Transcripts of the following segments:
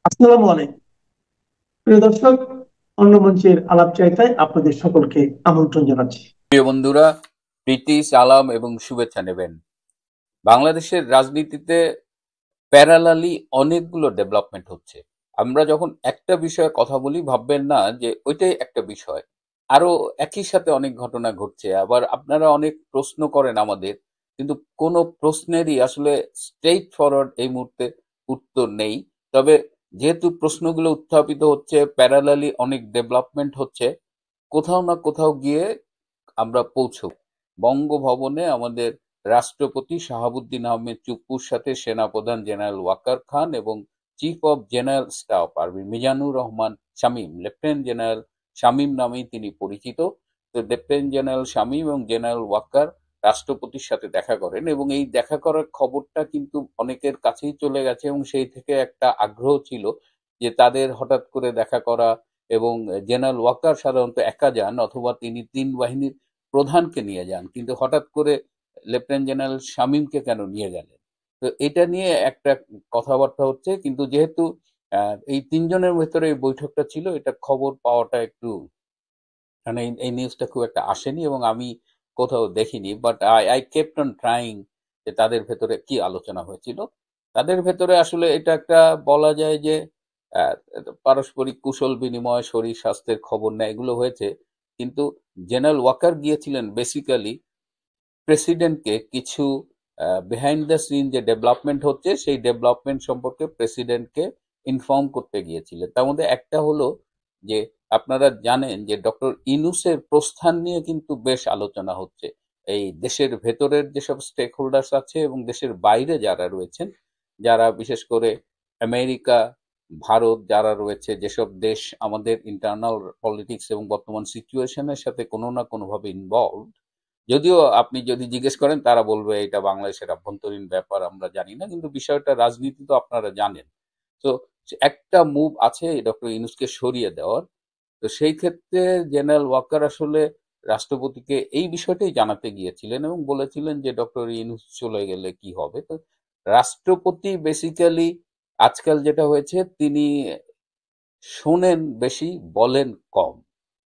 আসসালামু আলাইকুম প্রিয় দর্শক। অন্য মঞ্চের আলাপ চাইতায় আপনাদের সকলকে আমন্ত্রণ জানাচ্ছি। প্রিয় বন্ধুরা, প্রীতি সালাম এবং শুভেচ্ছা নেবেন। বাংলাদেশের রাজনীতিতে প্যারালালি অনেকগুলো ডেভেলপমেন্ট হচ্ছে। আমরা যখন একটা বিষয়ে কথা বলি ভাববেন না যে ওইটাই একটা বিষয়, আরো একই সাথে অনেক ঘটনা ঘটছে। আবার আপনারা অনেক প্রশ্ন করেন আমাদের, কিন্তু কোনো প্রশ্নেরই আসলে স্ট্রেইট ফরওয়ার্ড এই মুহূর্তে উত্তর নেই। তবে যেহেতু প্রশ্নগুলো উত্থাপিত হচ্ছে, প্যারালালি অনেক ডেভেলপমেন্ট হচ্ছে, কোথাও না কোথাও গিয়ে আমরা পৌঁছব। বঙ্গভবনে আমাদের রাষ্ট্রপতি শাহাবুদ্দিন আহমেদ চুপ্পুর সাথে সেনাপ্রধান জেনারেল ওয়াকার খান এবং chief of general staff army Mizanur Rahman Shamim, lieutenant general Shamim নামেই তিনি পরিচিত। তো লেফটেন্যান্ট জেনারেল শামীম এবং জেনারেল ওয়াকার রাষ্ট্রপতির সাথে দেখা করেন, এবং এই দেখা করার খবরটা কিন্তু অনেকের কাছেই চলে গেছে, এবং সেই থেকে একটা আগ্রহ ছিল যে তাদের হঠাৎ করে দেখা করা। এবং জেনারেল ওয়াকার সাধারণত একা যান, অথবা তিনি তিন বাহিনীর প্রধানকে নিয়ে যান, কিন্তু হঠাৎ করে লেফটেন্যান্ট জেনারেল শামীমকে কেন নিয়ে গেলেন? তো এটা নিয়ে একটা কথাবার্তা হচ্ছে, কিন্তু যেহেতু এই তিনজনের ভেতরে এই বৈঠকটা ছিল, এটা খবর পাওয়াটা একটু, মানে এই নিউজটা খুব একটা আসেনি এবং আমি কোথাও দেখিনি। But I I kept on trying যে তাদের ভেতরে কি আলোচনা হয়েছিল। তাদের ভেতরে আসলে এটা একটা বলা যায় যে আহ, পারস্পরিক কুশল বিনিময়, শরীর স্বাস্থ্যের খবর নেয়, এগুলো হয়েছে। কিন্তু জেনারেল ওয়াকার গিয়েছিলেন বেসিক্যালি প্রেসিডেন্টকে কিছু বিহাইন্ড দ্য সিন যে ডেভেলপমেন্ট হচ্ছে সেই ডেভেলপমেন্ট সম্পর্কে প্রেসিডেন্টকে ইনফর্ম করতে গিয়েছিলেন। তার মধ্যে একটা হলো যে, আপনারা জানেন যে ডক্টর ইনুসের প্রস্থান নিয়ে কিন্তু বেশ আলোচনা হচ্ছে। এই দেশের ভেতরের যেসব স্টেক হোল্ডার্স আছে এবং দেশের বাইরে যারা রয়েছেন, যারা বিশেষ করে আমেরিকা, ভারত যারা রয়েছে, যেসব দেশ আমাদের ইন্টারনাল পলিটিক্স এবং বর্তমান সিচুয়েশনের সাথে কোনো না কোনোভাবে ইনভলভ। যদিও আপনি যদি জিজ্ঞেস করেন তারা বলবে এটা বাংলাদেশের আভ্যন্তরীণ ব্যাপার, আমরা জানি না, কিন্তু বিষয়টা রাজনীতি তো আপনারা জানেন। তো একটা মুভ আছে ডক্টর ইউনূসকে সরিয়ে দেওয়ার। তো সেই ক্ষেত্রে জেনারেল ওয়াকার আসলে রাষ্ট্রপতিকে এই বিষয়টাই জানাতে গিয়েছিলেন এবং বলেছিলেন যে ডক্টর ইউনূস চলে গেলে কি হবে। তো রাষ্ট্রপতি বেসিক্যালি আজকাল যেটা হয়েছে, তিনি শোনেন বেশি, বলেন কম।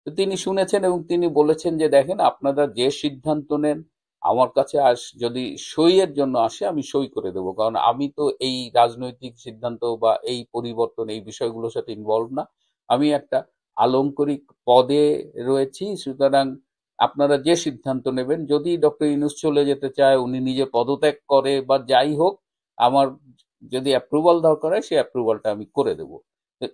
তো তিনি শুনেছেন এবং তিনি বলেছেন যে দেখেন, আপনারা যে সিদ্ধান্ত নেন আমার কাছে যদি সইয়ের জন্য আসে আমি সই করে দেবো, কারণ আমি তো এই রাজনৈতিক সিদ্ধান্ত বা এই পরিবর্তন এই বিষয়গুলোর সাথে ইনভলভ না। আমি একটা আলংকরিক পদে রয়েছি, সুতরাং আপনারা যে সিদ্ধান্ত নেবেন, যদি ডক্টর ইউনূস চলে যেতে চায়, উনি নিজে পদত্যাগ করে বা যাই হোক, আমার যদি অ্যাপ্রুভাল দরকার হয় সেই অ্যাপ্রুভালটা আমি করে দেব। তো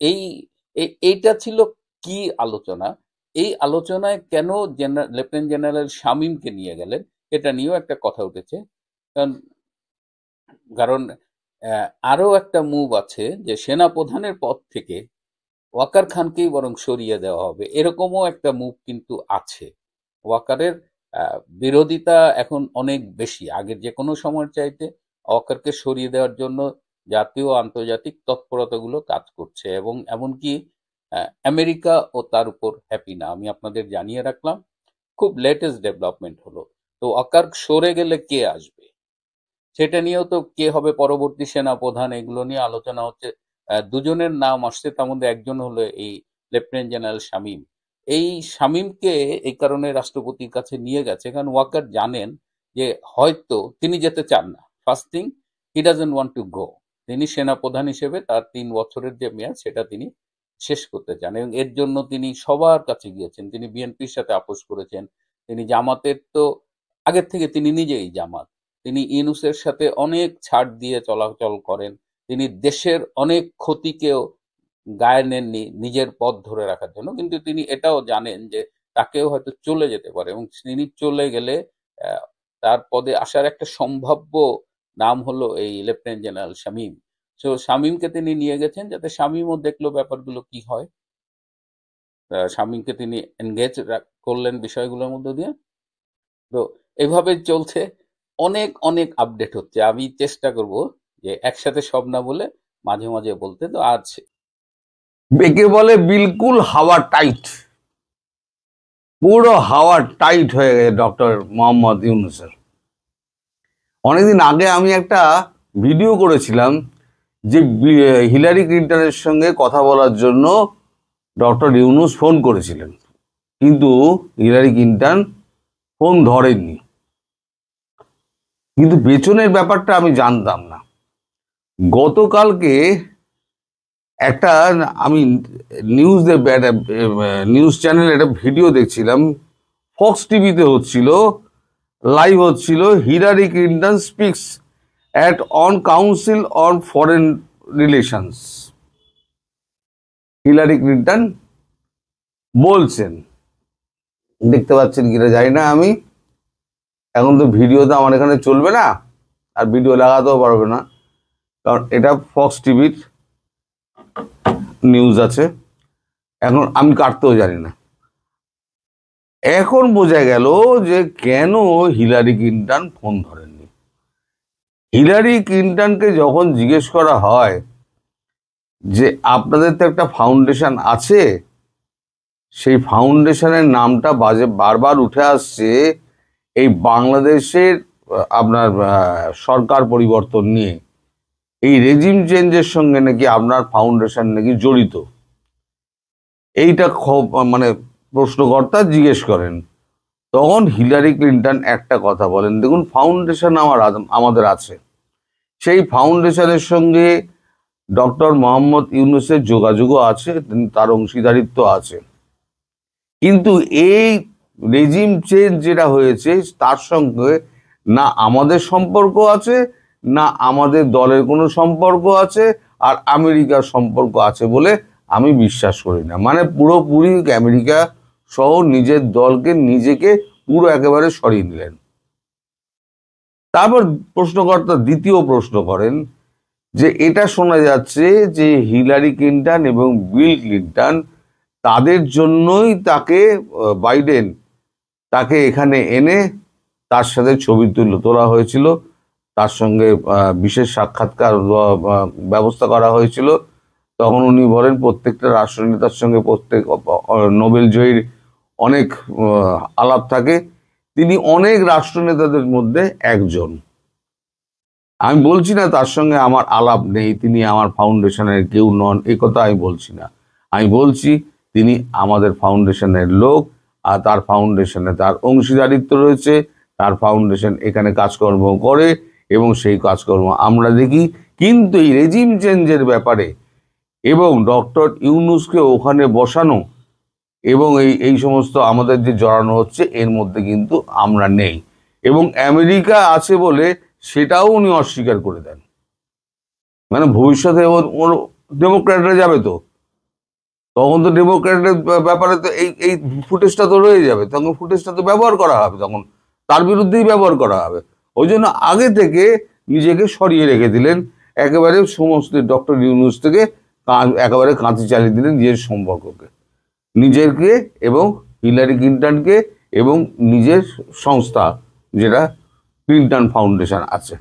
এইটা ছিল কি আলোচনা। এই আলোচনায় কেন লেফটেন্যান্ট জেনারেল শামীমকে নিয়ে গেলেন, এটা নিয়েও একটা কথা উঠেছে। কারণ কারণ আরো একটা মুভ আছে যে সেনা প্রধানের পদ থেকে ওয়াকার খানকেই বরং সরিয়ে দেওয়া হবে, এরকমও একটা মুভ কিন্তু আছে। ওয়াকারের বিরোধিতা এখন অনেক বেশি, আগের যে কোনো সময়ের চাইতে ওয়াকারকে সরিয়ে দেওয়ার জন্য জাতীয় ও আন্তর্জাতিক তৎপরতাগুলো কাজ করছে, এবং এমনকি আমেরিকা ও তার উপর হ্যাপি না। আমি আপনাদের জানিয়ে রাখলাম, খুব লেটেস্ট ডেভেলপমেন্ট হলো। তো ওয়াকার সরে গেলে কে আসবে, সেটা নিয়েও তো কে হবে পরবর্তী সেনা প্রধান, এগুলো নিয়ে আলোচনা হচ্ছে। দুজনের নাম আসছে, তার মধ্যে একজন হলো এই লেফটেন্যান্ট জেনারেল শামীম। এই শামীমকে এই কারণে রাষ্ট্রপতির কাছে নিয়ে গেছে কারণ ওয়াকার জানেন যে হয়তো তিনি যেতে চান না। First thing, he doesn't want to go. তিনি সেনা প্রধান হিসেবে তার 3 বছরের যে মেয়াদ সেটা তিনি শেষ করতে চান, এবং এর জন্য তিনি সবার কাছে গিয়েছেন। তিনি বিএনপির সাথে আপোষ করেছেন, তিনি জামাতের তো আগের থেকে তিনি নিজেই জামাত, তিনি ইউনূসের সাথে অনেক ছাড় দিয়ে চলাচল করেন। তিনি দেশের অনেক ক্ষতিকেও গায়ে নেননি নিজের পথ ধরে রাখার জন্য, কিন্তু তিনি এটাও জানেন যে তাকেও হয়তো চলে যেতে পারে, এবং তিনি চলে গেলে আহ, তার পদে আসার একটা সম্ভাব্য নাম হলো এই লেফটেন্যান্ট জেনারেল শামীম। তো শামীমকে তিনি নিয়ে গেছেন যাতে শামীমও দেখলো ব্যাপারগুলো কি হয়। শামীমকে তিনি এনগেজ করলেন বিষয়গুলোর মধ্যে দিয়ে। তো এইভাবে চলছে, অনেক অনেক আপডেট হচ্ছে। আমি চেষ্টা করব যে একসাথে সব না বলে মাঝে মাঝে বলতে। তো আজ একে বলে বিলকুল হাওয়া টাইট, পুরো হাওয়া টাইট হয়ে গেছে ডক্টর মোহাম্মদ ইউনূসের। অনেকদিন আগে আমি একটা ভিডিও করেছিলাম যে হিলারি ক্লিন্টনের সঙ্গে কথা বলার জন্য ডক্টর ইউনূস ফোন করেছিলেন, কিন্তু হিলারি ক্লিন্টন ফোন ধরেননি। কিন্তু পেছনের ব্যাপারটা আমি জানতাম না। গতকালকে একটা আমি নিউজ চ্যানেলে একটা ভিডিও দেখছিলাম, ফক্স টিভিতে হচ্ছিল, লাইভ হচ্ছিল, Hillary Clinton speaks at on council on foreign relations. Hillary Clinton বলছেন, দেখতে পাচ্ছেন কিনা জানি না আমি, এখন তো ভিডিও তো আমার এখানে চলবে না, আর ভিডিও লাগাতেও পারবে না, কারণ এটা ফক্স টিভির নিউজ আছে। এখন আমি কাটতেও জানি না। এখন বোঝা গেল যে কেন হিলারি ক্লিন্টন ফোন ধরেননি। হিলারি ক্লিন্টনকে যখন জিজ্ঞেস করা হয় যে আপনাদের তো একটা ফাউন্ডেশন আছে, সেই ফাউন্ডেশনের নামটা বারবার উঠে আসছে এই বাংলাদেশের আপনার সরকার পরিবর্তন নিয়ে, এই রেজিম চেঞ্জের সঙ্গে নাকি আপনার ফাউন্ডেশন নাকি জড়িত, এইটা মানে প্রশ্নকর্তা জিজ্ঞেস করেন। তখন হিলারি ক্লিন্টন একটা কথা বলেন, দেখুন ফাউন্ডেশন আমাদের আছে, সেই ফাউন্ডেশনের সঙ্গে ডক্টর মোহাম্মদ ইউনূসের যোগাযোগও আছে, তার অংশীদারিত্ব আছে, কিন্তু এই রেজিম চেঞ্জ যেটা হয়েছে তার সঙ্গে না আমাদের সম্পর্ক আছে, না আমাদের দলের কোনো সম্পর্ক আছে, আর আমেরিকার সম্পর্ক আছে বলে আমি বিশ্বাস করি না। মানে পুরোপুরি আমেরিকা সহ নিজের দলকে নিজেকে পুরো একেবারে সরিয়ে নিলেন। তারপর প্রশ্নকর্তা দ্বিতীয় প্রশ্ন করেন যে এটা শোনা যাচ্ছে যে হিলারি ক্লিন্টন এবং বিল ক্লিন্টন তাদের জন্যই তাকে বাইডেন তাকে এখানে এনে তার সাথে ছবি তোলা হয়েছিল, তার সঙ্গে বিশেষ সাক্ষাৎকার ব্যবস্থা করা হয়েছিল। তখন উনি বলেন প্রত্যেকটা রাষ্ট্রনেতার সঙ্গে প্রত্যেক নোবেল জয়ীর অনেক আলাপ থাকে, তিনি অনেক রাষ্ট্রনেতাদের মধ্যে একজন। আমি বলছি না তার সঙ্গে আমার আলাপ নেই, তিনি আমার ফাউন্ডেশনের কেউ নন, এই কথা আমি বলছি না। আমি বলছি তিনি আমাদের ফাউন্ডেশনের লোক, আর তার ফাউন্ডেশনে তার অংশীদারিত্ব রয়েছে, তার ফাউন্ডেশন এখানে কাজকর্ম করে এবং সেই কাজকর্ম আমরা দেখি। কিন্তু এই রেজিম চেঞ্জের ব্যাপারে এবং ডক্টর ইউনূসকে ওখানে বসানো এবং এই সমস্ত আমাদের যে জড়ানো হচ্ছে এর মধ্যে কিন্তু আমরা নেই, এবং আমেরিকা আছে বলে সেটাও উনি অস্বীকার করে দেন। মানে ভবিষ্যতে ওর ডেমোক্র্যাটরা যাবে, তো তখন তো ডেমোক্র্যাটের ব্যাপারে তো এই ফুটেজটা তো রয়ে যাবে, তখন ফুটেজটা তো ব্যবহার করা হবে, তখন তার বিরুদ্ধেই ব্যবহার করা হবে। ওই জন্য আগে থেকে নিজেকে সরিয়ে রেখে দিলেন, একেবারে সমস্ত ডক্টর ইউনূস থেকে একেবারে কাঁচি চালিয়ে দিলেন নিজের সম্পর্ককে, নিজেকে এবং হিলারি ক্লিন্টনকে এবং নিজের সংস্থা যেটা ক্লিন্টন ফাউন্ডেশন আছে।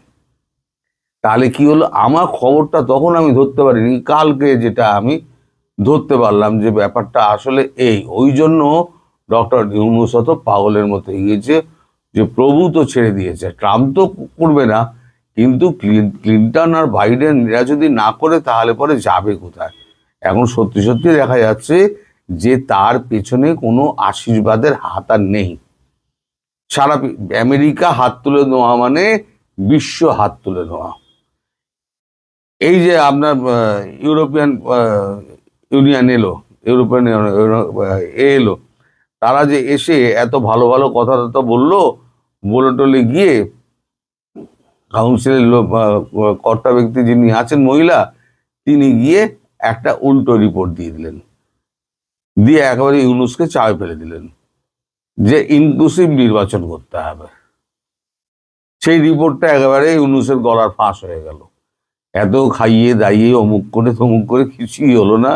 তাহলে কি হলো, আমার খবরটা তখন আমি ধরতে পারিনি, কালকে যেটা আমি ধরতে পারলাম যে ব্যাপারটা আসলে এই। ওই জন্য ডক্টর ইউনূস তো পাগলের মতো গিয়েছে যে প্রভু তো ছেড়ে দিয়েছে, ট্রাম্প তো করবে না, কিন্তু ক্লিন্টন আর বাইডেন এরা যদি না করে তাহলে পরে যাবে কোথায়। এখন সত্যি সত্যি দেখা যাচ্ছে যে তার পেছনে কোনো আশীর্বাদের হাত আর নেই। সারা আমেরিকা হাত তুলে নেওয়া মানে বিশ্ব হাত তুলে নেওয়া। এই যে আপনার ইউরোপিয়ান ইউনিয়ন এলো, ইউরোপিয়ান এলো, তারা যে এসে এত ভালো ভালো কথা বললো, বলে টলে গিয়ে কাউন্সিলের কর্তা ব্যক্তি যিনি আছেন মহিলা, তিনি গিয়ে একটা উল্টো রিপোর্ট দিয়ে দিলেন, দিয়ে একেবারে ইউনূসকে চাপে ফেলে দিলেন যে ইনক্লুসিভ নির্বাচন করতে হবে। সেই রিপোর্টটা একেবারে ইউনূসের গলার ফাঁস হয়ে গেল। এত খাইয়ে দাইয়ে অমুক করে তমুক করে কিছুই হলো না।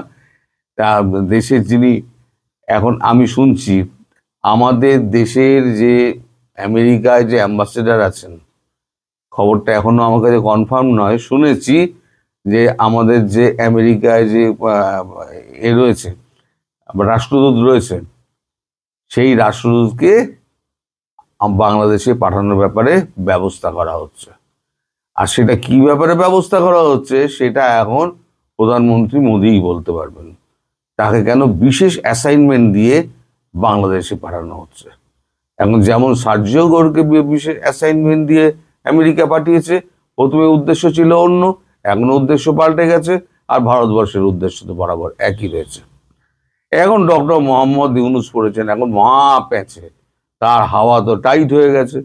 তা দেশের যিনি এখন আমি শুনছি আমাদের দেশের যে আমেরিকায় যে অ্যাম্বাসেডার আছেন, খবরটা এখনো আমার কাছে কনফার্ম নয়, শুনেছি যে আমাদের যে আমেরিকায় যে রয়েছে রাষ্ট্রদূত রয়েছে, সেই রাষ্ট্রদূতকে বাংলাদেশে পাঠানোর ব্যাপারে ব্যবস্থা করা হচ্ছে। আর সেটা কি ব্যাপারে ব্যবস্থা করা হচ্ছে সেটা এখন প্রধানমন্ত্রী মোদিই বলতে পারবেন। তাকে কেন বিশেষ অ্যাসাইনমেন্ট দিয়ে বাংলাদেশে পাঠানো হচ্ছে। এখন যেমন সার্জিও গোরকে বিশেষ অ্যাসাইনমেন্ট দিয়ে আমেরিকা পাঠিয়েছে, প্রথমে উদ্দেশ্য ছিল অন্য, এখন উদ্দেশ্য পাল্টে গেছে, আর ভারতবর্ষের উদ্দেশ্য তো বরাবর একই রয়েছে। এখন ডক্টর মোহাম্মদ ইউনূস পড়েছেন এখন মহা প্যাঁচে, তার হাওয়া তো টাইট হয়ে গেছে।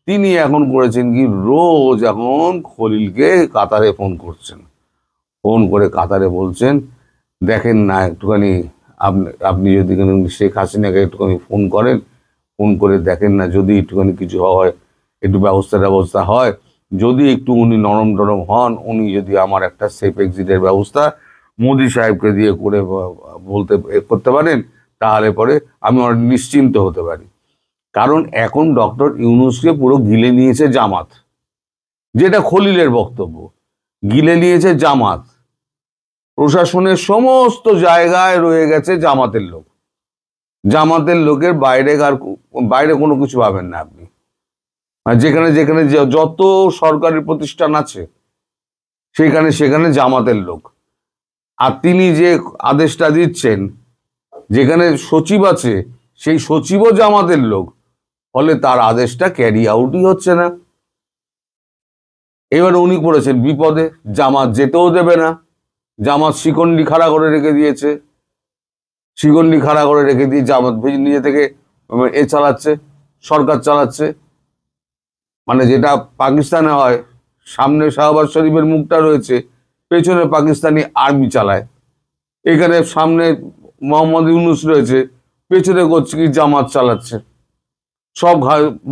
তিনি এখন করেছেন কি, রোজ এখন খলিলকে কাতারে ফোন করছেন, ফোন করে কাতারে বলছেন দেখেন না একটুখানি আপনি যদি শেখ হাসিনাকে একটুখানি ফোন করেন, ফোন করে দেখেন না যদি একটুখানি কিছু হয়, একটু ব্যবস্থা হয়, যদি একটু উনি নরম টরম হন, উনি যদি আমার একটা সেফ এক্সিটের ব্যবস্থা মোদি সাহেবকে দিয়ে করে করতে পারেন, তাহলে পরে আমি অনেক নিশ্চিন্ত হতে পারি। কারণ এখন ডক্টর ইউনূসকে পুরো গিলে নিয়েছে জামাত, যেটা খলিলের বক্তব্য, গিলে নিয়েছে জামাত। প্রশাসনের সমস্ত জায়গায় রয়ে গেছে জামাতের লোক। জামাতের লোকের বাইরে কোনো কিছু পাবেন না আপনি। যেখানে যেখানে যত সরকারি প্রতিষ্ঠান আছে সেখানে জামাতের লোক। আর তিনি যে আদেশটা দিচ্ছেন, যেখানে সচিব আছে সেই সচিবও জামাতের লোক, ফলে তার আদেশটা ক্যারি আউটই হচ্ছে না। এবার উনি পড়েছেন বিপদে, জামাত যেতেও দেবে না। জামাত শিকন্ডি খাড়া করে রেখে দিয়েছে, শিকন্ডি খাড়া করে রেখে দিয়ে জামাত নিজে থেকে চালাচ্ছে, সরকার চালাচ্ছে। মানে যেটা পাকিস্তানে হয়, সামনে শাহবাজ শরীফের মুখটা রয়েছে, পেছনে পাকিস্তানি আর্মি চালায়। এখানে সামনে মোহাম্মদ ইউনূস রয়েছে, পেছনে করছে কি জামাত চালাচ্ছে। সব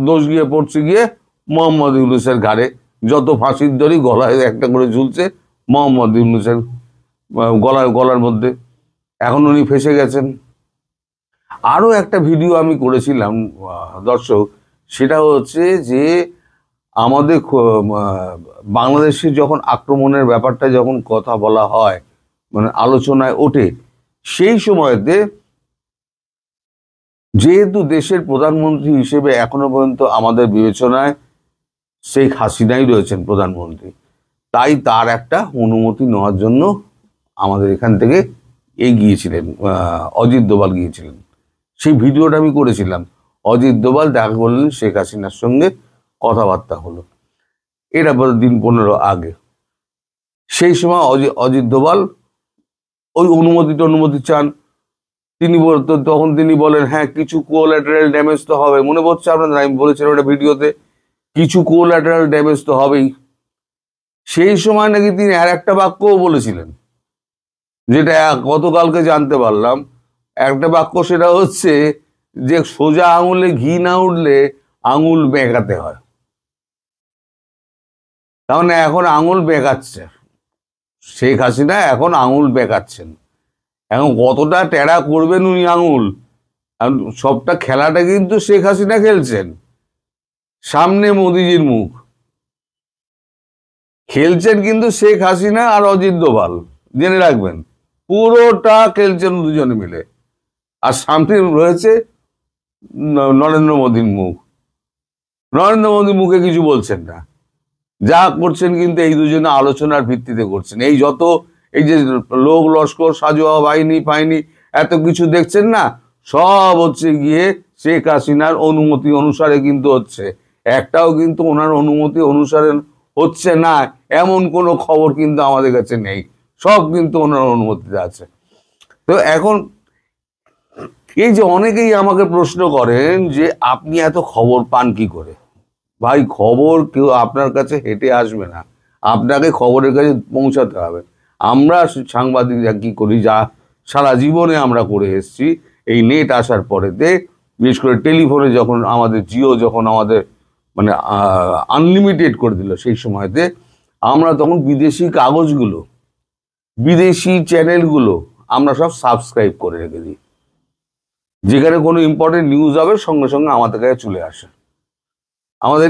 দোষ গিয়ে পড়ছে গিয়ে মোহাম্মদ ইউনূসের ঘাড়ে। যত ফাঁসির দড়ি গলায় একটা করে ঝুলছে মোহাম্মদ ইউনূসের গলার মধ্যে। এখন উনি ফেসে গেছেন। আরো একটা ভিডিও আমি করেছিলাম দর্শক, সেটা হচ্ছে যে আমাদের বাংলাদেশে যখন আক্রমণের ব্যাপারটা যখন কথা বলা হয়, মানে আলোচনায় ওঠে, সেই সময়তে যেহেতু দেশের প্রধানমন্ত্রী হিসেবে এখনো পর্যন্ত আমাদের বিবেচনায় শেখ হাসিনাই রয়েছেন প্রধানমন্ত্রী, তাই তার একটা অনুমতি নেওয়ার জন্য আমাদের এখান থেকে গিয়েছিলেন, অজিত দোভাল গিয়েছিলেন। সেই ভিডিওটা আমি করেছিলাম। অজিত দোভাল দেখা করলেন শেখ হাসিনার সঙ্গে, কথাবার্তা হলো, এটা দিন 15 আগে। সেই সময় অজিত দোভাল ওই অনুমতি চান। তখন তিনি বলেন হ্যাঁ কিছু কোল্যাটারাল ড্যামেজ তো হবে, মনে পড়ছে আপনাদের, আমি বলেছিলাম ওটা ভিডিওতে, কিছু কোল্যাটারাল ড্যামেজ তো হবেই। সেই সময় নাকি তিনি আর একটা বাক্যও বলেছিলেন, যেটা গতকালকে জানতে পারলাম। একটা বাক্য সেটা হচ্ছে যে সোজা আঙুলে ঘি না উঠলে আঙুল বেঁকাতে হয়। তার মানে এখন আঙুল বেঁকাচ্ছে শেখ হাসিনা, এখন আঙুল বেঁকাচ্ছেন। এখন কতটা টেরা করবেন উনি আঙুল, সবটা খেলাটা কিন্তু শেখ হাসিনা খেলছেন। সামনে মোদিজির মুখ, খেলছেন কিন্তু শেখ হাসিনা আর অজিত দোভাল, জেনে রাখবেন, পুরোটা খেলছেন দুজনে মিলে। আর সামনে রয়েছে নরেন্দ্র মোদীর মুখ। নরেন্দ্র মোদী মুখে কিছু বলছেন না, যা করছেন কিন্তু এই দুজনে আলোচনার ভিত্তিতে করছেন। এই যে লোক লস্কর সাজোয়া বাহিনী এত কিছু দেখছেন না, সব হচ্ছে গিয়ে শেখ হাসিনার অনুমতি অনুসারে কিন্তু হচ্ছে। একটাও কিন্তু ওনার অনুমতি অনুসারে হচ্ছে না এমন কোনো খবর কিন্তু আমাদের কাছে নেই, সব কিন্তু ওনার অনুমতিতে আছে। তো এখন এই যে অনেকেই আমাকে প্রশ্ন করেন যে আপনি এত খবর পান কি করে? ভাই, খবর কেউ আপনার কাছে হেঁটে আসবে না, আপনাকে খবরের কাছে পৌঁছাতে হবে। আমরা সাংবাদিকরা কি করি, যা সারা জীবনে আমরা করে এসেছি, এই নেট আসার পরেতে, বিশেষ করে টেলিফোনে যখন আমাদের জিও যখন আমাদের মানে আনলিমিটেড করে দিল, সেই সময়তে আমরা তখন বিদেশি কাগজগুলো, বিদেশি চ্যানেলগুলো আমরা সব সাবস্ক্রাইব করে রেখে দিই। যেখানে কোনো ইম্পর্টেন্ট নিউজ হবে সঙ্গে সঙ্গে আমাদের কাছে চলে আসে। আমাদের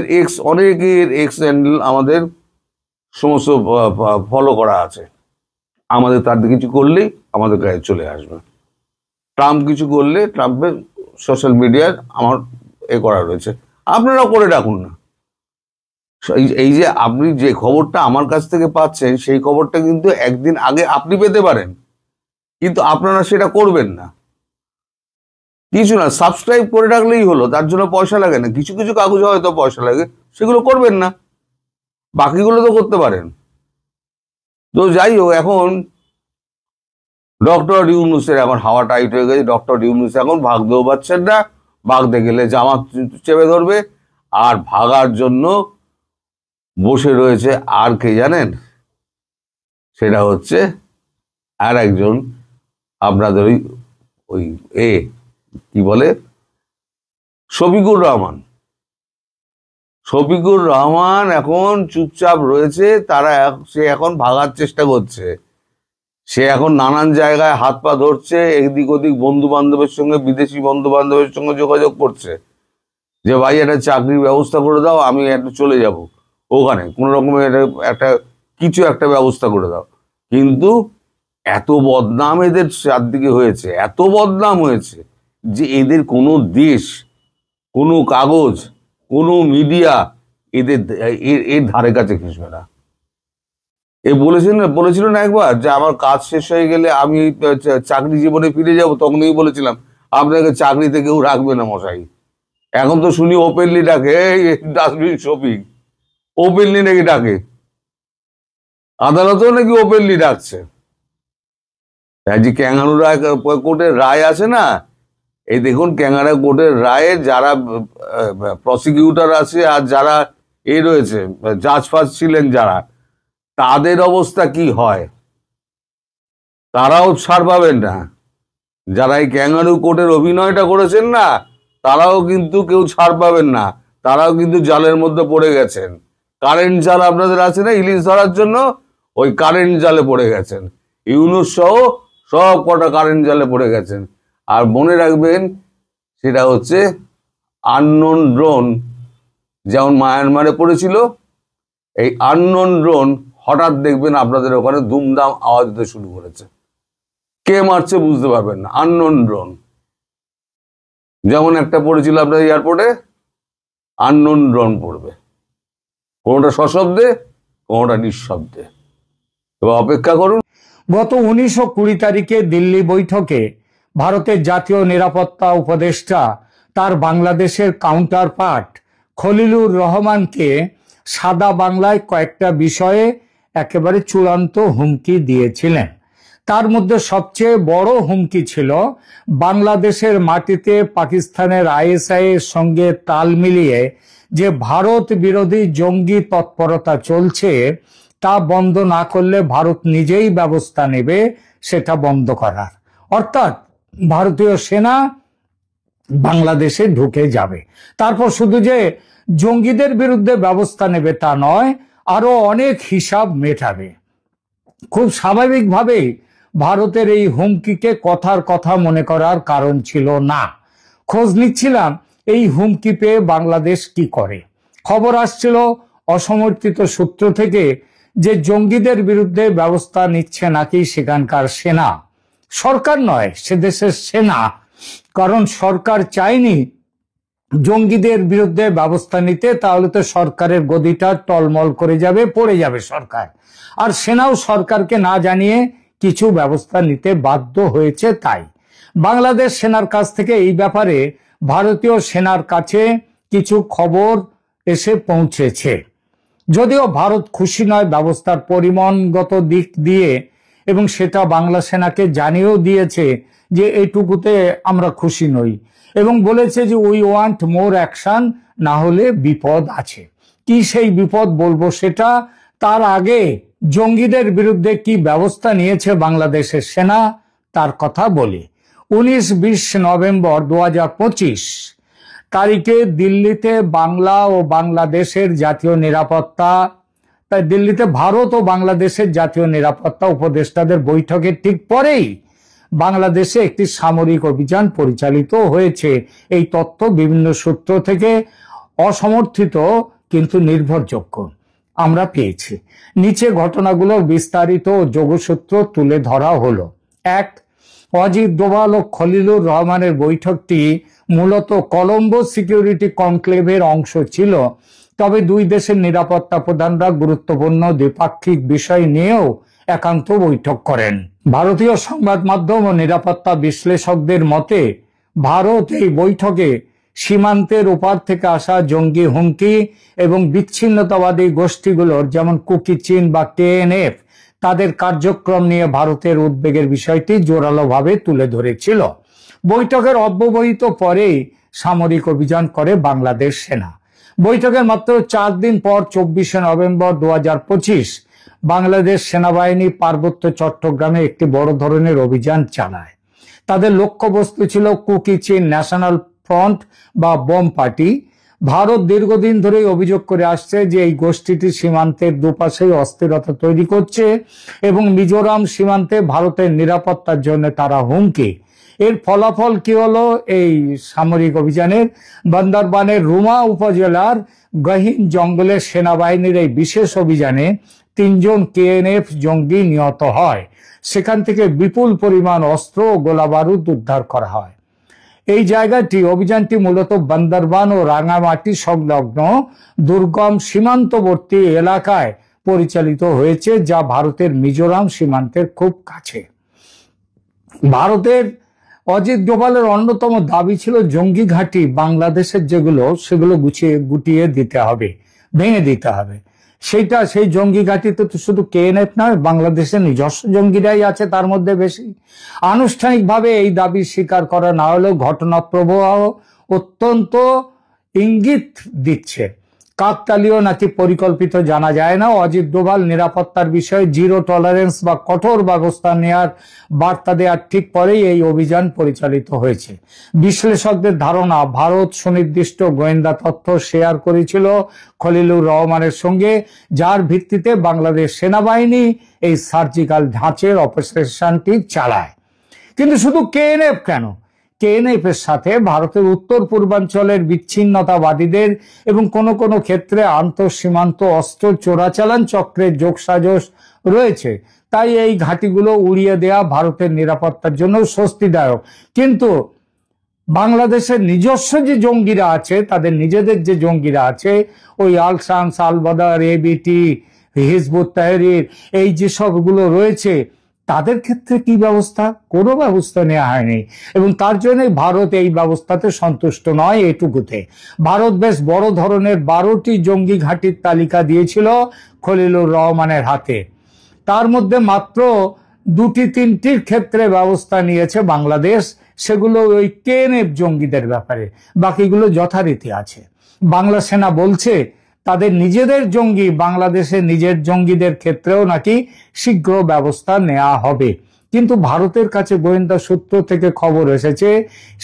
অনেকের হ্যান্ডেল আমাদের সমস্ত ফলো করা আছে, আমাদের তার কিছু করলেই আমাদের কাছে চলে আসবে। ট্রাম্প কিছু করলে ট্রাম্পের সোশ্যাল মিডিয়ার আমার করা রয়েছে, আপনারা করে রাখুন না। এই যে আপনি যে খবরটা আমার কাছ থেকে পাচ্ছেন, সেই খবরটা কিন্তু একদিন আগে আপনি পেতে পারেন, কিন্তু আপনারা সেটা করবেন না। কিছু না, সাবস্ক্রাইব করে রাখলেই হলো, তার জন্য পয়সা লাগে না। কিছু কিছু কাগজে হয়তো পয়সা লাগে, সেগুলো করবেন না, বাকিগুলো তো করতে পারেন। তো যাই হোক, এখন ডক্টর ইউনূসের এখন হাওয়া টাইট হয়ে গেছে। ডক্টর ইউনূস এখন ভাগতেও পারছেন না, ভাগতে গেলে জামাত চেপে ধরবে, আর ভাগার জন্য বসে রয়েছে আর কে জানেন? সেটা হচ্ছে আর একজন আপনাদের ওই কি বলে, শফিকুর রহমান। শফিকুর রহমান এখন চুপচাপ রয়েছে, সে এখন ভাগার চেষ্টা করছে। সে এখন নানান জায়গায় হাত পা ধরছে, এদিক ওদিক বন্ধু বান্ধবের সঙ্গে, বিদেশি বন্ধু বান্ধবের সঙ্গে যোগাযোগ করছে যে ভাই একটা চাকরির ব্যবস্থা করে দাও, আমি একটা চলে যাব ওখানে, কোনো রকমের একটা ব্যবস্থা করে দাও। কিন্তু এত বদনাম এদের চারদিকে হয়েছে, এত বদনাম হয়েছে যে এদের কোনো দেশ, কোনো কাগজ, কোনো মিডিয়া এর ধারে কাছে ঘেঁষবে না। এ বলেছিল না একবার যে আমার কাজ শেষ হয়ে গেলে আমি চাকরি জীবনে ফিরে যাব, তখনই বলেছিলাম আপনাকে চাকরিতে কেউ রাখবে না মশাই। এখন তো শুনি ওপেনলি ডাকে, ডাস্টবিন শফিক ওপেনলি নাকি ডাকে, আদালতেও নাকি ওপেনলি ডাকছে। যে ক্যাঙ্গারু রায় কোর্টের রায় আছে না, এই দেখুন ক্যাঙ্গারু কোর্টের রায়ে যারা প্রসিকিউটর আছে আর যারা রয়েছে জাজ ফাজ ছিলেন যারা, তাদের অবস্থা কি হয়, তারাও ছাড় পাবেন না। যারা এই ক্যাঙ্গারু কোর্টের অভিনয়টা করেছেন না, তারাও কিন্তু কেউ ছাড় পাবেন না, তারাও কিন্তু জালের মধ্যে পড়ে গেছেন। কারেন্ট জাল আপনাদের আছে না ইলিশ ধরার জন্য, ওই কারেন্ট জালে পড়ে গেছেন। ইউনূস সহ সব কটা কারেন্ট জালে পড়ে গেছেন। আর মনে রাখবেন, সেটা হচ্ছে আননোন ড্রোন, যেমন মায়ানমারে পড়েছিল, এই আননোন ড্রোন হঠাৎ দেখবেন আপনাদের ওখানে দুমদাম আওয়াজ দিতে শুরু করেছে। কে মারছে বুঝতে পারবেন না, আননোন ড্রোন। যেমন একটা পড়েছিল আপনার এয়ারপোর্টে, আননোন ড্রোন পড়বে, কোনোটা সশব্দে, কোনোটা নিঃশব্দে। এবার অপেক্ষা করুন। গত 19 ও 20 তারিখে দিল্লি বৈঠকে ভারতের জাতীয় নিরাপত্তা উপদেষ্টা তার বাংলাদেশের কাউন্টার পার্ট খলিলুর রহমানকে সাদা বাংলায় কয়েকটা বিষয়ে একেবারে চূড়ান্ত হুমকি দিয়েছিলেন। তার মধ্যে সবচেয়ে বড় হুমকি ছিল বাংলাদেশের মাটিতে পাকিস্তানের আইএসআই এর সঙ্গে তাল মিলিয়ে যে ভারত বিরোধী জঙ্গি তৎপরতা চলছে, তা বন্ধ না করলে ভারত নিজেই ব্যবস্থা নেবে সেটা বন্ধ করার। অর্থাৎ ভারতীয় সেনা বাংলাদেশে ঢুকে যাবে, তারপর শুধু যে জঙ্গিদের বিরুদ্ধে ব্যবস্থা নেবে তা নয়, আরো অনেক হিসাব মেটাবে। খুব স্বাভাবিকভাবেই ভারতের এই হুমকিকে কথার কথা মনে করার কারণ ছিল না। খোঁজ নিচ্ছিলাম এই হুমকি পেয়ে বাংলাদেশ কি করে। খবর আসছিল অসমর্থিত সূত্র থেকে যে জঙ্গিদের বিরুদ্ধে ব্যবস্থা নিচ্ছে নাকি সেখানকার সেনা, সরকার নয়, সে দেশের সেনা। কারণ সরকার চায়নি জঙ্গিদের বিরুদ্ধে ব্যবস্থা নিতে, তাহলে তো সরকারের গদিটা টলমল করে যাবে, পড়ে যাবে সরকার। আর সেনাও সরকারকে না জানিয়ে কিছু ব্যবস্থা নিতে বাধ্য হয়েছে। তাই বাংলাদেশ সেনার কাছ থেকে এই ব্যাপারে ভারতীয় সেনার কাছে কিছু খবর এসে পৌঁছেছে। যদিও ভারত খুশি নয় ব্যবস্থার পরিমাণগত দিক দিয়ে, এবং সেটা বাংলা সেনাকে জানিয়েও দিয়েছে যে এইটুকুতে আমরা খুশি নই, এবং বলেছে যে উই ওয়ান্ট মোর অ্যাকশন, না হলে বিপদ আছে। কি সেই বিপদ বলবো সেটা, তার আগে জঙ্গিদের বিরুদ্ধে কি ব্যবস্থা নিয়েছে বাংলাদেশের সেনা তার কথা বলি। 19-20 নভেম্বর 2025 তারিখে দিল্লিতে বাংলা ও বাংলাদেশের জাতীয় নিরাপত্তা, তাই দিল্লিতে ভারত ও বাংলাদেশের জাতীয় নিরাপত্তা উপদেষ্টাদের বৈঠকের ঠিক পরেই বাংলাদেশে একটি সামরিক অভিযান পরিচালিত হয়েছে। এই তথ্য বিভিন্ন সূত্র থেকে অসমর্থিত কিন্তু নির্ভরযোগ্য আমরা পেয়েছি। নিচে ঘটনাগুলোর বিস্তারিত যোগসূত্র তুলে ধরা হলো। 1, অজিত ডোভাল ও খলিলুর রহমানের বৈঠকটি মূলত কলম্বো সিকিউরিটি কনক্লেভের অংশ ছিল। তবে দুই দেশের নিরাপত্তা প্রধানরা গুরুত্বপূর্ণ দ্বিপাক্ষিক বিষয় নিয়েও একান্ত বৈঠক করেন। ভারতীয় সংবাদ মাধ্যম ও নিরাপত্তা বিশ্লেষকদের মতে ভারত এই বৈঠকে সীমান্তের ওপার থেকে আসা জঙ্গি হুমকি এবং বিচ্ছিন্নতাবাদী গোষ্ঠীগুলোর যেমন কুকি চিন বা KNF তাদের কার্যক্রম নিয়ে ভারতের উদ্বেগের বিষয়টি জোরালোভাবে তুলে ধরেছিল। বৈঠকের অব্যবহিত পরেই সামরিক অভিযান করে বাংলাদেশ সেনা। বৈঠকের মাত্র 4 দিন পর 24শে নভেম্বর 2025 বাংলাদেশ সেনাবাহিনী পার্বত্য চট্টগ্রামে একটি বড় ধরনের অভিযান চালায়। তাদের লক্ষ্যবস্তু ছিল কুকি চিন ন্যাশনাল ফ্রন্ট বা বোম পার্টি। ভারত দীর্ঘদিন ধরেই অভিযোগ করে আসছে যে এই গোষ্ঠীটি সীমান্তের দুপাশেই অস্থিরতা তৈরি করছে এবং মিজোরাম সীমান্তে ভারতের নিরাপত্তার জন্য তারা হুমকি। এর ফলাফল কি হলো? এই সামরিক অভিযানের বান্দরবানের রুমা উপজেলার গহীন জঙ্গলে সেনাবাহিনীর এই বিশেষ অভিযানে 3 জন KNF জঙ্গি নিহত হয়। সেখান থেকে বিপুল পরিমাণ অস্ত্র ও গোলাবারুদ উদ্ধার করা হয়। এই অভিযানটি মূলত বান্দরবান ও রাঙামাটি সংলগ্ন দুর্গম সীমান্তবর্তী এলাকায় পরিচালিত হয়েছে, যা ভারতের মিজোরাম সীমান্তের খুব কাছে। ভারতের অজিত ডোভালের অন্যতম দাবি ছিল জঙ্গি ঘাঁটি বাংলাদেশের সেগুলো গুটিয়ে দিতে হবে, ভেঙে দিতে হবে। সেই জঙ্গি ঘাঁটিতে তো শুধু KNF নয়, বাংলাদেশের নিজস্ব জঙ্গিরাই আছে তার মধ্যে বেশি। আনুষ্ঠানিকভাবে এই দাবি স্বীকার করা না হলেও ঘটনা প্রবাহ অত্যন্ত ইঙ্গিত দিচ্ছে। কাকতালীয় নাকি পরিকল্পিত জানা যায় না। অজিত ডোভাল নিরাপত্তার বিষয়ে জিরো টলারেন্স বা কঠোর ব্যবস্থা নেওয়ার বার্তা দেওয়ার ঠিক পরেই এই অভিযান পরিচালিত হয়েছে। বিশ্লেষকদের ধারণা, ভারত সুনির্দিষ্ট গোয়েন্দা তথ্য শেয়ার করেছিল খলিলুর রহমানের সঙ্গে, যার ভিত্তিতে বাংলাদেশ সেনাবাহিনী এই সার্জিক্যাল ঢাঁচের অপারেশনটি চালায়। কিন্তু শুধু KNF কেন? KNF এর সাথে ভারতের উত্তর পূর্বাঞ্চলের বিচ্ছিন্নতাবাদীদের এবং কোনো ক্ষেত্রে আন্তঃসীমান্ত অস্ত্র চোরাচালান চক্রের যোগসাজশ রয়েছে। তাই এই ঘাঁটিগুলো উড়িয়ে দেওয়া ভারতের নিরাপত্তার জন্য স্বস্তিদায়ক। কিন্তু বাংলাদেশের নিজস্ব যে জঙ্গিরা আছে, তাদের নিজেদের যে জঙ্গিরা আছে, ওই আল শামস, আল বদর, ABT, হিজবুত তাহরির, এই যেসবগুলো রয়েছে, তাদের ক্ষেত্রে কি ব্যবস্থা? কোনো ব্যবস্থা নেওয়া হয়নি এবং তার জন্য ভারত এই ব্যবস্থাতে সন্তুষ্ট নয়। এটুকুতে ভারত বেশ বড় ধরনের 12টি জঙ্গি ঘাঁটির তালিকা দিয়েছিল খলিলুর রহমানের হাতে। তার মধ্যে মাত্র 2-3টির ক্ষেত্রে ব্যবস্থা নিয়েছে বাংলাদেশ, সেগুলো ওই KNF জঙ্গিদের ব্যাপারে। বাকিগুলো যথারীতি আছে। বাংলা সেনা বলছে তাদের নিজেদের জঙ্গি, বাংলাদেশের নিজের জঙ্গিদের ক্ষেত্রেও নাকি শীঘ্র ব্যবস্থা নেওয়া হবে। কিন্তু ভারতের কাছে গোয়েন্দা সূত্র থেকে খবর এসেছে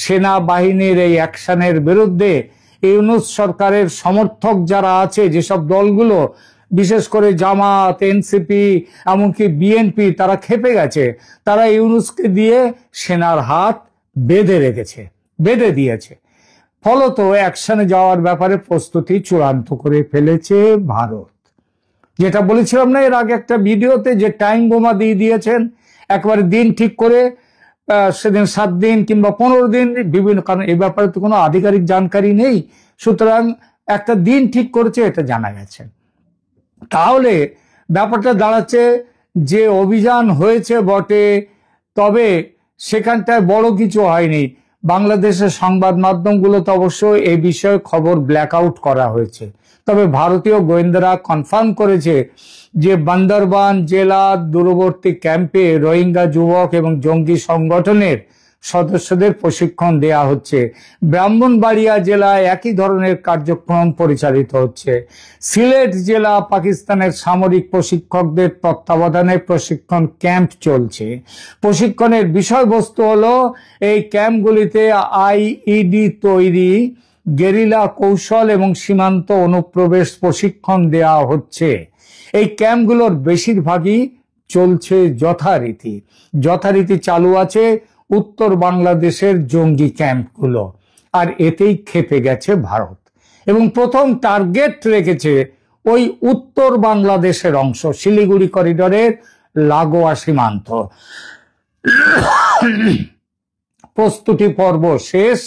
সেনাবাহিনীর এই অ্যাকশনের বিরুদ্ধে ইউনূস সরকারের সমর্থক যারা আছে, যেসব দলগুলো, বিশেষ করে জামাত, NCP, এমনকি BNP, তারা খেপে গেছে। তারা ইউনূসকে দিয়ে সেনার হাত বেঁধে দিয়েছে। ফলত অ্যাকশনে যাওয়ার ব্যাপারে প্রস্তুতি চূড়ান্ত করে ফেলেছে ভারত। যেটা বলেছিলাম না এর আগে একটা ভিডিওতে, যে টাইম বোমা দিয়ে দিয়েছেন একবারে দিন ঠিক করে, সেদিন 7 দিন কিংবা 15 দিন, বিভিন্ন কারণ এই ব্যাপারে তো কোনো আধিকারিক জানকারি নেই, সুতরাং একটা দিন ঠিক করেছে, এটা জানা গেছে। তাহলে ব্যাপারটা দাঁড়াচ্ছে যে অভিযান হয়েছে বটে, তবে সেখানটায় বড় কিছু হয়নি। বাংলাদেশের সংবাদ মাধ্যমগুলোতে অবশ্য এই বিষয়ে খবর ব্ল্যাকআউট করা হয়েছে। তবে ভারতীয় গোয়েন্দারা কনফার্ম করেছে যে বান্দরবান জেলার দূরবর্তী ক্যাম্পে রোহিঙ্গা যুবক এবং জঙ্গি সংগঠনের সদস্যদের প্রশিক্ষণ দেয়া হচ্ছে। ব্রাহ্মণবাড়িয়া জেলায় একই ধরনের কার্যক্রম পরিচালিত হচ্ছে। সিলেট জেলা পাকিস্তানের সামরিক প্রশিক্ষকদের তত্ত্বাবধানে প্রশিক্ষণ ক্যাম্প চলছে। প্রশিক্ষণের বিষয়বস্তু হলো এই ক্যাম্পগুলিতে IED তৈরি, গেরিলা কৌশল এবং সীমান্ত অনুপ্রবেশ প্রশিক্ষণ দেওয়া হচ্ছে। এই ক্যাম্পগুলোর বেশিরভাগই চলছে যথারীতি চালু আছে উত্তর বাংলাদেশের জঙ্গি ক্যাম্পগুলো। আর এতেই খেপে গেছে ভারত এবং প্রথম টার্গেট রেখেছে ওই উত্তর বাংলাদেশের অংশ, শিলিগুড়ি করিডোরের লাগোয়া সীমান্ত। প্রস্তুতি পর্ব শেষ,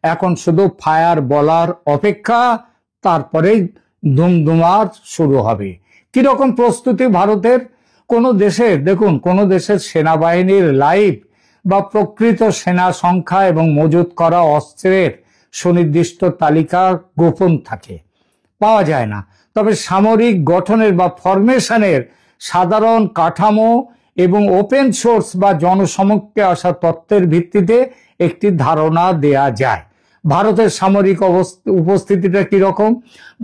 এখন শুধু ফায়ার বলার অপেক্ষা, তারপরে দুমদুমার শুরু হবে। কিরকম প্রস্তুতি ভারতের? কোন দেশের, দেখুন, কোন দেশের সেনাবাহিনীর লাইভ বা প্রকৃত সেনা সংখ্যা এবং মজুত করা অস্ত্রের সুনির্দিষ্ট তালিকা গোপন থাকে, পাওয়া যায় না। তবে সামরিক গঠনের বা ফরমেশনের সাধারণ কাঠামো এবং ওপেন সোর্স বা জনসমক্ষে আসা তথ্যের ভিত্তিতে একটি ধারণা দেয়া যায়। ভারতের সামরিক উপস্থিতিটা কিরকম?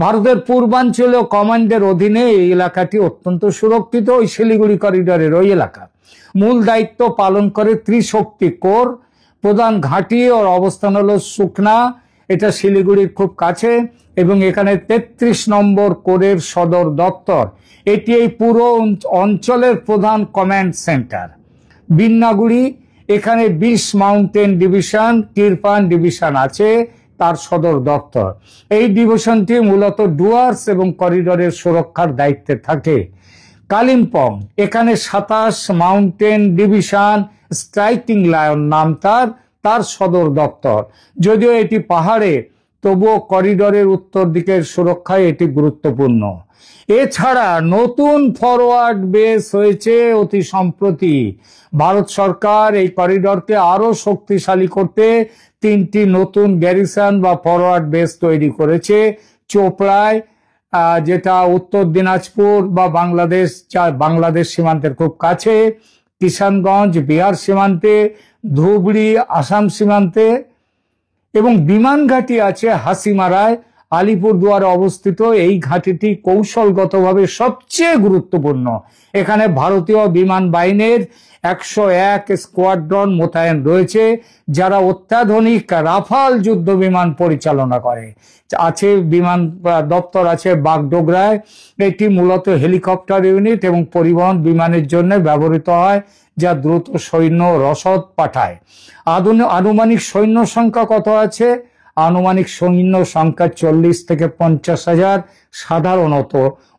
ভারতের পূর্বাঞ্চলীয় কমান্ডের অধীনে এই এলাকাটি অত্যন্ত সুরক্ষিত। ওই শিলিগুড়ি করিডোরের ওই এলাকা মূল দায়িত্ব পালন করে ত্রিশক্তি কোর। প্রধান ঘাঁটি ওর অবস্থান হলো সুকনা, এটা শিলিগুড়ির খুব কাছে, এবং এখানে 33 নম্বর কোরের সদর দপ্তর। এটি এই পুরো অঞ্চলের প্রধান কমান্ড সেন্টার। বিন্নাগুড়ি, এখানে 20 মাউন্টেন ডিভিশন, কিরপান ডিভিশন আছে, তার সদর দপ্তর। এই ডিভিশনটি মূলত ডুয়ার্স এবং করিডোরের সুরক্ষার দায়িত্বে থাকে। কালিম্পং, এখানে 27 মাউন্টেন ডিভিশন, স্ট্রাইকিং লায়ন নাম তার সদর দপ্তর। যদিও এটি পাহাড়ে, তবুও করিডোরের উত্তর দিকের সুরক্ষায় এটি গুরুত্বপূর্ণ। এছাড়া নতুন ফরওয়ার্ড বেস হয়েছে অতি সম্প্রতি। ভারত সরকার এই করিডোরকে আরো শক্তিশালী করতে 3টি নতুন গ্যারিসন বা ফরওয়ার্ড বেস তৈরি করেছে। চোপড়ায়, যেটা উত্তর দিনাজপুর বা বাংলাদেশ সীমান্তের খুব কাছে, কিষানগঞ্জ বিহার সীমান্তে, ধুবড়ি আসাম সীমান্তে, এবং বিমান ঘাঁটি আছে হাসিমারায়, আলিপুরদুয়ারে অবস্থিত। এই ঘাঁটিটি কৌশলগতভাবে সবচেয়ে গুরুত্বপূর্ণ। এখানে ভারতীয় বিমান বাহিনীর 101 স্কোয়াড্রন মোতায়েন রয়েছে, যারা অত্যাধুনিক রাফাল যুদ্ধ বিমান পরিচালনা করে। আছে বিমান দপ্তর আছে বাগডোগরায়। এটি মূলত হেলিকপ্টার ইউনিট এবং পরিবহন বিমানের জন্য ব্যবহৃত হয়, যা দ্রুত সৈন্য রসদ পাঠায়। আনুমানিক সৈন্য সংখ্যা কত আছে? আনুমানিক সৈন্য সংখ্যা 40 থেকে 50 হাজার। সাধারণত,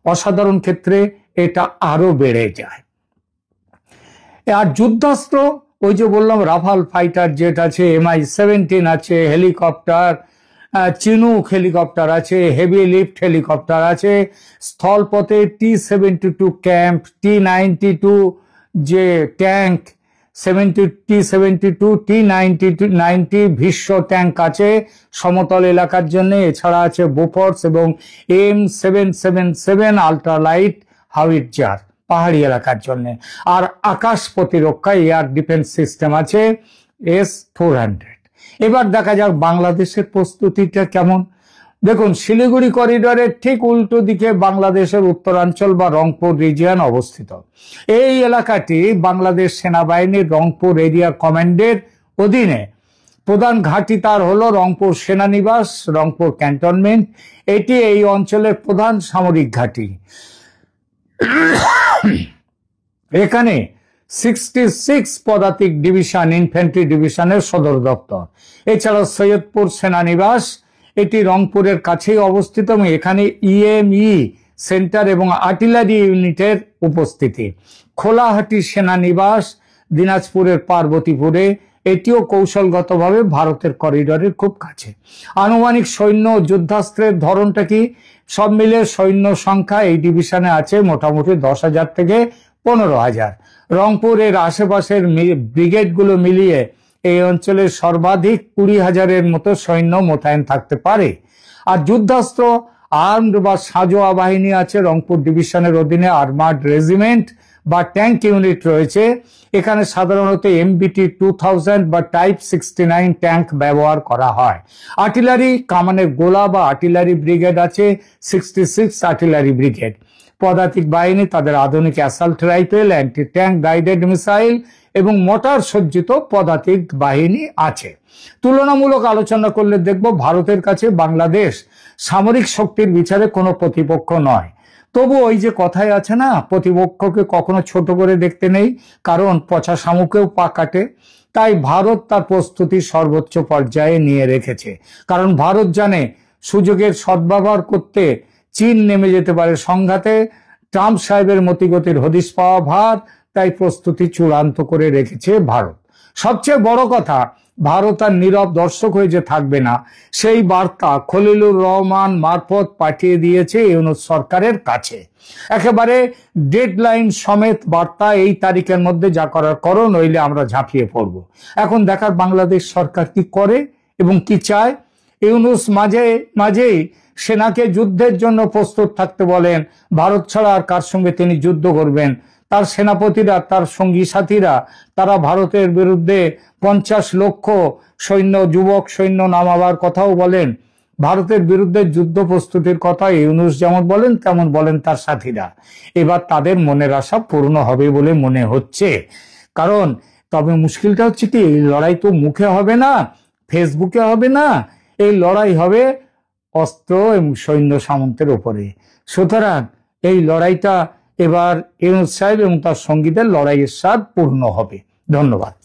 অসাধারণ ক্ষেত্রে এটা আরো বেড়ে যায়। আর যুদ্ধাস্ত্র, ওই যে বললাম রাফাল ফাইটার জেট আছে, MI-17 আছে, হেলিকপ্টার, চিনুক হেলিকপ্টার আছে, হেভি লিফট হেলিকপ্টার আছে, স্থলপথে T-72 ক্যাম্প, T-92 যে tank, T-72, T-90 Bhishma tank আছে সমতল এলাকার জন্য। এছাড়া আছে বোফোর্স এবং M777 আল্ট্রালাইট হাউইটজার পাহাড়ি এলাকার জন্য। আর আকাশ প্রতিরক্ষা এয়ার ডিফেন্স সিস্টেম আছে S-400। এবার দেখা যাক বাংলাদেশের প্রস্তুতিটা কেমন। দেখুন, শিলিগুড়ি করিডোরের ঠিক উল্টো দিকে বাংলাদেশের উত্তরাঞ্চল বা রংপুর রিজিয়ন অবস্থিত। এই এলাকাটি বাংলাদেশ সেনাবাহিনীর রংপুর এরিয়া কমান্ডের অধীনে। প্রধান ঘাঁটি তার হলো রংপুর সেনানিবাস, রংপুর ক্যান্টনমেন্ট। এটি এই অঞ্চলের প্রধান সামরিক ঘাঁটি। এখানে 66 পদাতিক ডিভিশন, ইনফ্যান্ট্রি ডিভিশনের সদর দপ্তর। এছাড়াও সৈয়দপুর সেনানিবাস, এটি রংপুরের কাছেই অবস্থিত এবং এখানে EME সেন্টার এবং আর্টিলারি ইউনিটের উপস্থিতি। খোলাহাটি সেনানিবাস দিনাজপুরের পার্বতীপুরে, এটিও কৌশলগতভাবে ভারতের করিডোরের খুব কাছে। আনুমানিক সৈন্য যুদ্ধাস্ত্রের ধরনটা কি? সব মিলে সৈন্য সংখ্যা এই ডিভিশনে আছে মোটামুটি 10,000 থেকে 15,000। রংপুরের আশেপাশের ব্রিগেডগুলো মিলিয়ে এই অঞ্চলের সর্বাধিক 20,000-এর মতো সৈন্য মোতায়েন থাকতে পারে। আর যুদ্ধাস্ত্র, আর্মড বা সাঁজোয়া বাহিনী আছে। রংপুর ডিভিশনের অধীনে আর্মার্ড রেজিমেন্ট বা ট্যাঙ্ক ইউনিট রয়েছে। এখানে সাধারণত MBT 2000 বা টাইপ 69 ট্যাঙ্ক ব্যবহার করা হয়। আর্টিলারি, কামানের গোলা বা আর্টিলারি ব্রিগেড আছে, 66 আর্টিলারি ব্রিগেড। পদাতিক বাহিনী, তাদের আধুনিক assault rifle, anti tank guided missile এবং মোটর সজ্জিত পদাতিক বাহিনী আছে। তুলনামূলক আলোচনা করলে দেখব ভারতের কাছে বাংলাদেশ সামরিক শক্তির বিচারে কোনো প্রতিপক্ষ নয়। তবু ওই যে কথাই আছে না, প্রতিপক্ষকে কখনো ছোট করে দেখতে নেই, কারণ পচা শামুকেও পা কাটে। তাই ভারত তার প্রস্তুতি সর্বোচ্চ পর্যায়ে নিয়ে রেখেছে, কারণ ভারত জানে সুযোগের সদ্ব্যবহার করতে চীন নেমে যেতে পারে সংঘাতে। ট্রাম্প সাহেবের মতিগতির হদিশ পাওয়া ভার, তাই প্রস্তুতি চূড়ান্ত করে রেখেছে ভারত। সবচেয়ে বড় কথা, ভারত আর নীরব দর্শক হয়ে যে থাকবে না, সেই বার্তা খলিলুর রহমান মারফত পাঠিয়ে দিয়েছে ইউনূস সরকারের কাছে। একেবারে ডেডলাইন সমেত বার্তা, এই তারিখের মধ্যে যা করার করো, নইলে আমরা ঝাঁপিয়ে পড়ব। এখন দেখার বাংলাদেশ সরকার কি করে এবং কি চায়। ইউনূস মাঝে মাঝেই সেনাকে যুদ্ধের জন্য প্রস্তুত থাকতে বলেন, ভারত ছাড়া আর কার সঙ্গে তিনি যুদ্ধ করবেন। তার সেনাপতিরা, তার সঙ্গী সাথীরা, তারা ভারতের বিরুদ্ধে 50 লক্ষ সৈন্য, যুবক সৈন্য নামাবার কথাও বলেন। ভারতের বিরুদ্ধে যুদ্ধ প্রস্তুতির কথা ইউনূস যেমন বলেন তেমন বলেন তার সাথীরা। এবার তাদের মনের আশা পূর্ণ হবে বলে মনে হচ্ছে। কারণ তবে মুশকিলটা হচ্ছে কি, এই লড়াই তো মুখে হবে না, ফেসবুকে হবে না, এই লড়াই হবে অস্ত্র এবং সৈন্য সামন্তের উপরে। সুতরাং এই লড়াইটা এবার ইউনূস সাহেব এবং তার সঙ্গীদের লড়াইয়ের স্বাদ পূর্ণ হবে। ধন্যবাদ।